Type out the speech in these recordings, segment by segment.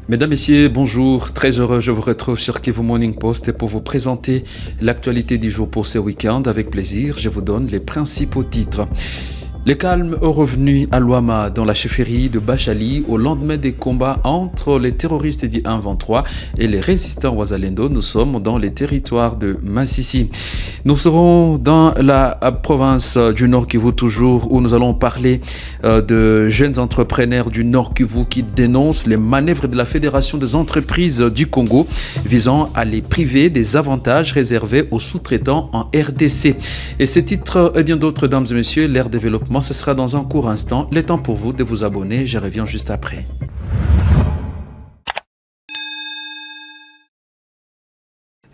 Mesdames, Messieurs, bonjour. Très heureux, je vous retrouve sur Kivu Morning Post pour vous présenter l'actualité du jour pour ce week-end. Avec plaisir, je vous donne les principaux titres. Le calme est revenu à Luama, dans la chefferie de Bachali, au lendemain des combats entre les terroristes du 1-23 et les résistants Wazalendo. Nous sommes dans les territoires de Massissi. Nous serons dans la province du Nord Kivu toujours, où nous allons parler de jeunes entrepreneurs du Nord Kivu qui dénoncent les manœuvres de la Fédération des entreprises du Congo visant à les priver des avantages réservés aux sous-traitants en RDC. Et ces titres et bien d'autres, dames et messieurs, l'ère développement, ce sera dans un court instant. Le temps pour vous de vous abonner. Je reviens juste après.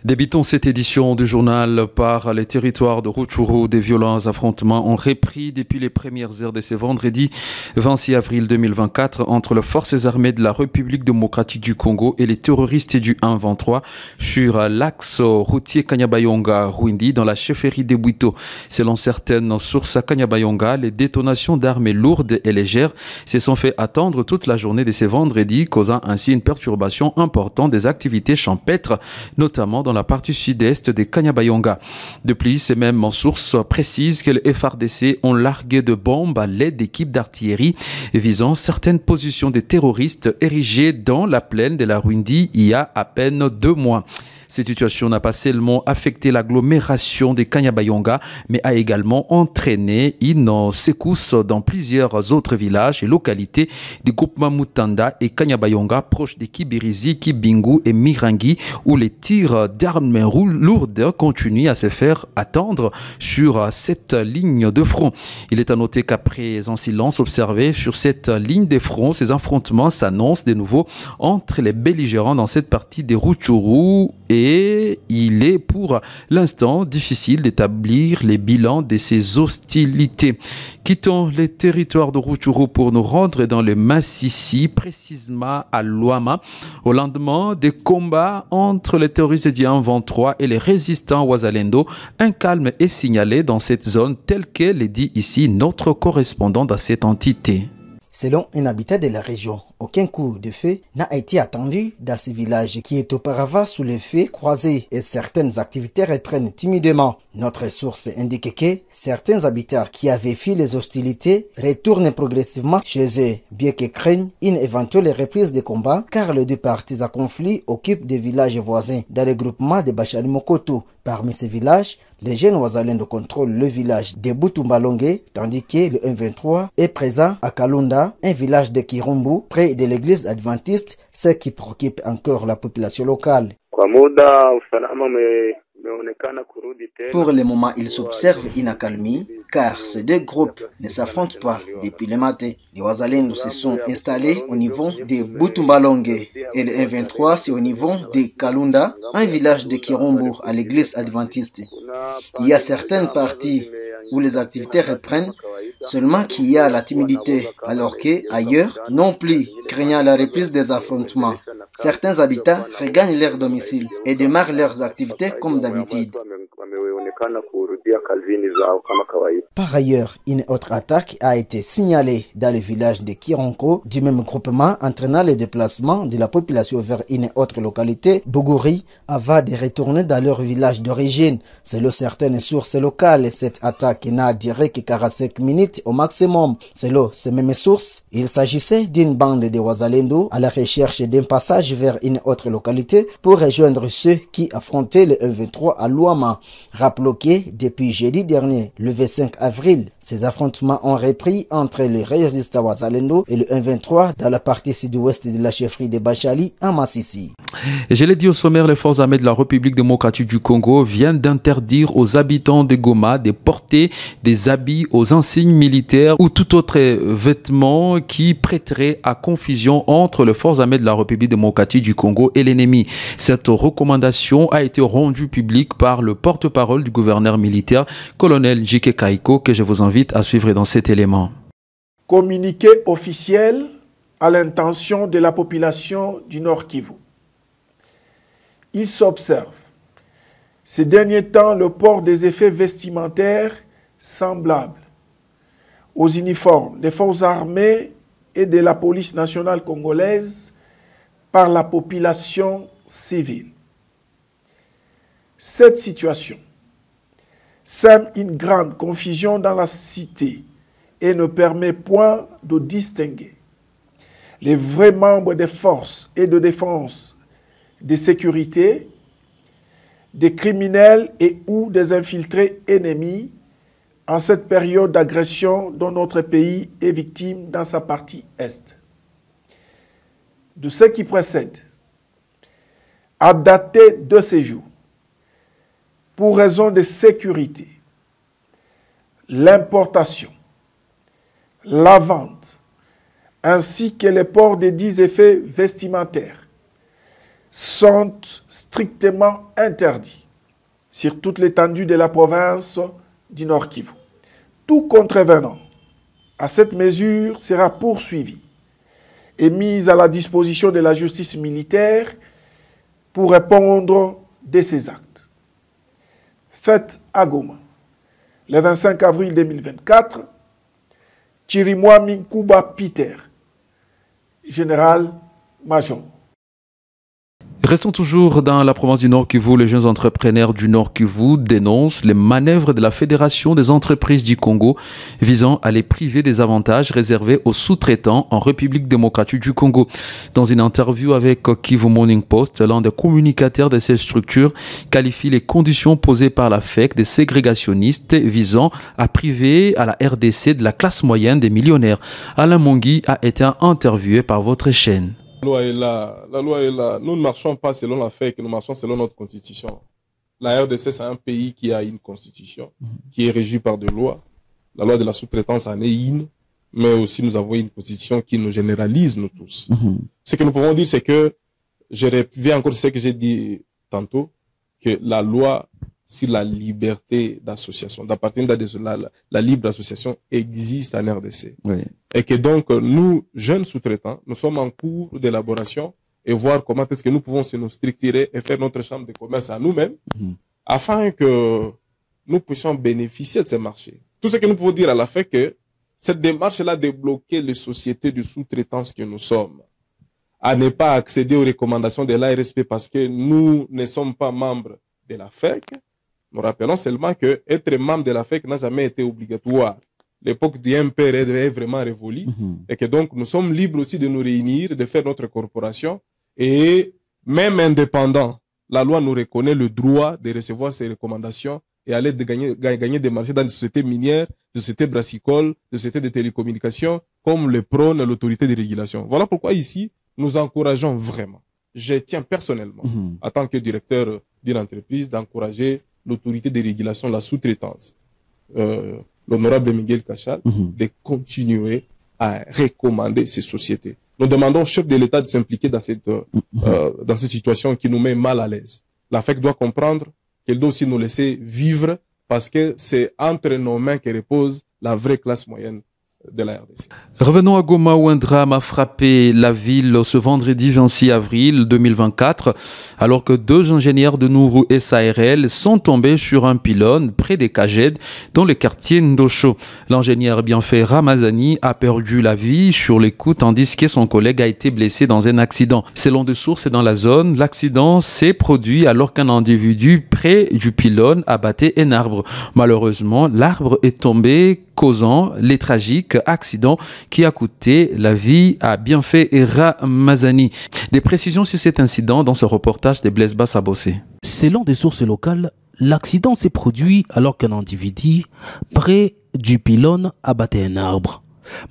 Débutons cette édition du journal par les territoires de Rutshuru. Des violents affrontements ont repris depuis les premières heures de ce vendredi 26 avril 2024 entre les forces armées de la République démocratique du Congo et les terroristes du 1-23 sur l'axe routier Kanyabayonga-Rwindi dans la chefferie de Bwito. Selon certaines sources à Kanyabayonga, les détonations d'armes lourdes et légères se sont fait attendre toute la journée de ce vendredi, causant ainsi une perturbation importante des activités champêtres, notamment dans la partie sud-est de Kanyabayonga. De plus, ces mêmes sources précisent que les FARDC ont largué de bombes à l'aide d'équipes d'artillerie visant certaines positions des terroristes érigées dans la plaine de la Rwindi il y a à peine 2 mois. Cette situation n'a pas seulement affecté l'agglomération de Kanyabayonga, mais a également entraîné une secousse dans plusieurs autres villages et localités du groupement Mutanda et Kanyabayonga, proches de Kibirizi, Kibingu et Mirangi, où les tirs d'armes lourdes continuent à se faire attendre sur cette ligne de front. Il est à noter qu'après un silence observé sur cette ligne de front, ces affrontements s'annoncent de nouveau entre les belligérants dans cette partie de Rutshuru. Et il est pour l'instant difficile d'établir les bilans de ces hostilités. Quittons les territoires de Rutshuru pour nous rendre dans le Massissi, précisément à Luama, au lendemain des combats entre les terroristes du 1-23 et les résistants Wazalendo. Un calme est signalé dans cette zone, tel que le dit ici notre correspondant dans cette entité. Selon un habitat de la région, aucun coup de feu n'a été attendu dans ce village qui est auparavant sous les feux croisés et certaines activités reprennent timidement. Notre source indique que certains habitants qui avaient fui les hostilités retournent progressivement chez eux, bien que craignent une éventuelle reprise des combats car les deux parties à conflit occupent des villages voisins dans le groupement de Bachali Mokoto. Parmi ces villages, les jeunes Wazalendo contrôlent le village de Butumbalonge, tandis que le 1-23 est présent à Kalunda, un village de Kirumbu, près de l'église adventiste, ce qui préoccupe encore la population locale. Pour le moment, il s'observe une accalmie, car ces deux groupes ne s'affrontent pas depuis le matin. Les Wazalendo se sont installés au niveau de Butumbalonge et le 1-23 c'est au niveau de Kalunda, un village de Kirumbu à l'église adventiste. Il y a certaines parties où les activités reprennent, seulement qu'il y a la timidité, alors qu'ailleurs, non plus, craignant la reprise des affrontements. Certains habitants regagnent leur domicile et démarrent leurs activités comme d'habitude. Par ailleurs, une autre attaque a été signalée dans le village de Kironko, du même groupement, entraînant le déplacement de la population vers une autre localité, Bougouri, avant de retourner dans leur village d'origine. Selon certaines sources locales, cette attaque n'a duré que 45 minutes au maximum. Selon ces mêmes sources, il s'agissait d'une bande de Wazalendo à la recherche d'un passage vers une autre localité pour rejoindre ceux qui affrontaient le 1-23 à Luama. Rappelons que depuis jeudi dernier, le 25 avril, ces affrontements ont repris entre les résistants Wazalendo et le 1-23 dans la partie sud-ouest de la chefferie de Bachali à Massissi. Je l'ai dit au sommaire, les forces armées de la République démocratique du Congo viennent d'interdire aux habitants de Goma de porter des habits aux insignes militaires ou tout autre vêtement qui prêterait à confusion entre les forces armées de la République démocratique du Congo et l'ennemi. Cette recommandation a été rendue publique par le porte-parole du gouverneur militaire, colonel J.K. Kaiko, que je vous invite à suivre dans cet élément. Communiqué officiel à l'intention de la population du Nord Kivu. Il s'observe ces derniers temps le port des effets vestimentaires semblables aux uniformes des forces armées et de la police nationale congolaise par la population civile. Cette situation sème une grande confusion dans la cité et ne permet point de distinguer les vrais membres des forces et de défense, de sécurité, des criminels et ou des infiltrés ennemis en cette période d'agression dont notre pays est victime dans sa partie Est. De ce qui précède, à dater de ces jours, pour raison de sécurité, l'importation, la vente, ainsi que le port des 10 effets vestimentaires sont strictement interdits sur toute l'étendue de la province du Nord Kivu. Tout contrevenant à cette mesure sera poursuivi et mis à la disposition de la justice militaire pour répondre de ces actes. Faites à Goma, le 25 avril 2024, Chirimwa Minkuba Peter, général-major. Restons toujours dans la province du Nord Kivu. Les jeunes entrepreneurs du Nord Kivu dénoncent les manœuvres de la Fédération des entreprises du Congo visant à les priver des avantages réservés aux sous-traitants en République démocratique du Congo. Dans une interview avec Kivu Morning Post, l'un des communicateurs de cette structure qualifie les conditions posées par la FEC des ségrégationnistes visant à priver à la RDC de la classe moyenne des millionnaires. Alain Mongui a été interviewé par votre chaîne. La loi est là, la loi est là. Nous ne marchons pas selon la FEC, nous marchons selon notre constitution. La RDC, c'est un pays qui a une constitution, qui est régie par des lois. La loi de la sous-traitance en est une, mais aussi nous avons une constitution qui nous généralise, nous tous. Ce que nous pouvons dire, c'est que, je reviens encore ce que j'ai dit tantôt, que la loi sur la liberté d'association, d'appartenir à la libre association existe en RDC. Oui. Et que donc, nous, jeunes sous-traitants, nous sommes en cours d'élaboration et voir comment est-ce que nous pouvons nous structurer et faire notre chambre de commerce à nous-mêmes afin que nous puissions bénéficier de ces marchés. Tout ce que nous pouvons dire à la fin, que cette démarche-là de bloquer les sociétés de sous-traitance que nous sommes, à ne pas accéder aux recommandations de l'ARSP parce que nous ne sommes pas membres de la FEC. Nous rappelons seulement que être membre de la FEC n'a jamais été obligatoire. L'époque du MPR est vraiment révolue et que donc nous sommes libres aussi de nous réunir, de faire notre corporation et même indépendant, la loi nous reconnaît le droit de recevoir ces recommandations et aller de gagner des marchés dans des sociétés minières, des sociétés brassicoles, des sociétés de télécommunications comme le prône l'autorité de régulation. Voilà pourquoi ici, nous encourageons vraiment, je tiens personnellement, en tant que directeur d'une entreprise, d'encourager l'autorité de régulation, la sous-traitance, l'honorable Miguel Cachal, de continuer à recommander ces sociétés. Nous demandons au chef de l'État de s'impliquer dans cette situation qui nous met mal à l'aise. La FEC doit comprendre qu'elle doit aussi nous laisser vivre parce que c'est entre nos mains que repose la vraie classe moyenne de la RDC. Revenons à Goma où un drame a frappé la ville ce vendredi 26 avril 2024 alors que 2 ingénieurs de Nourou SARL sont tombés sur un pylône près des Kajed dans le quartier Ndosho. L'ingénieur Bienfait Ramazani a perdu la vie sur les coups tandis que son collègue a été blessé dans un accident. Selon des sources dans la zone, l'accident s'est produit alors qu'un individu près du pylône abattait un arbre. Malheureusement, l'arbre est tombé causant les tragiques accidents qui a coûté la vie à Bienfait Ramazani. Des précisions sur cet incident dans ce reportage de Blaise Bassabossé. Selon des sources locales, l'accident s'est produit alors qu'un individu près du pylône abattait un arbre.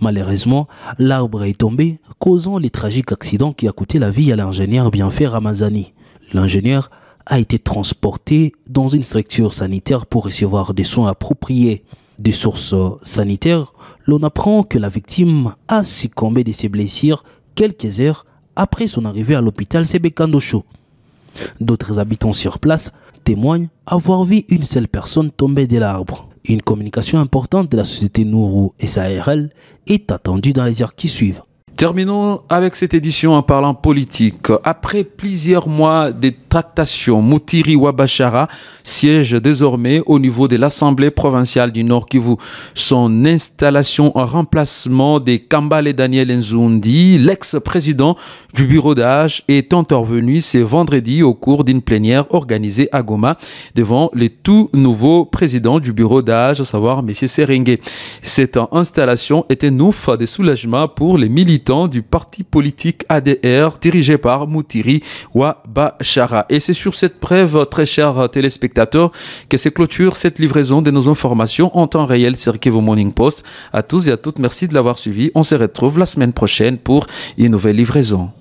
Malheureusement, l'arbre est tombé, causant les tragiques accidents qui a coûté la vie à l'ingénieur Bienfait Ramazani. L'ingénieur a été transporté dans une structure sanitaire pour recevoir des soins appropriés. Des sources sanitaires, l'on apprend que la victime a succombé de ses blessures quelques heures après son arrivée à l'hôpital Sebekandosho. D'autres habitants sur place témoignent avoir vu une seule personne tomber de l'arbre. Une communication importante de la société Nourou SARL est attendue dans les heures qui suivent. Terminons avec cette édition en parlant politique. Après plusieurs mois de tractations, Moutiri Ouabachara siège désormais au niveau de l'Assemblée provinciale du Nord Kivu. Son installation en remplacement de Kambale Daniel Nzundi, l'ex-président du bureau d'âge, est intervenu ce vendredi au cours d'une plénière organisée à Goma devant le tout nouveau président du bureau d'âge, à savoir M. Seringue. Cette installation était une ouf de soulagement pour les militants du parti politique ADR dirigé par Moutiri Ouabachara. Et c'est sur cette preuve, très chers téléspectateurs, que se clôture cette livraison de nos informations en temps réel sur Kivu Morning Post. À tous et à toutes, merci de l'avoir suivi. On se retrouve la semaine prochaine pour une nouvelle livraison.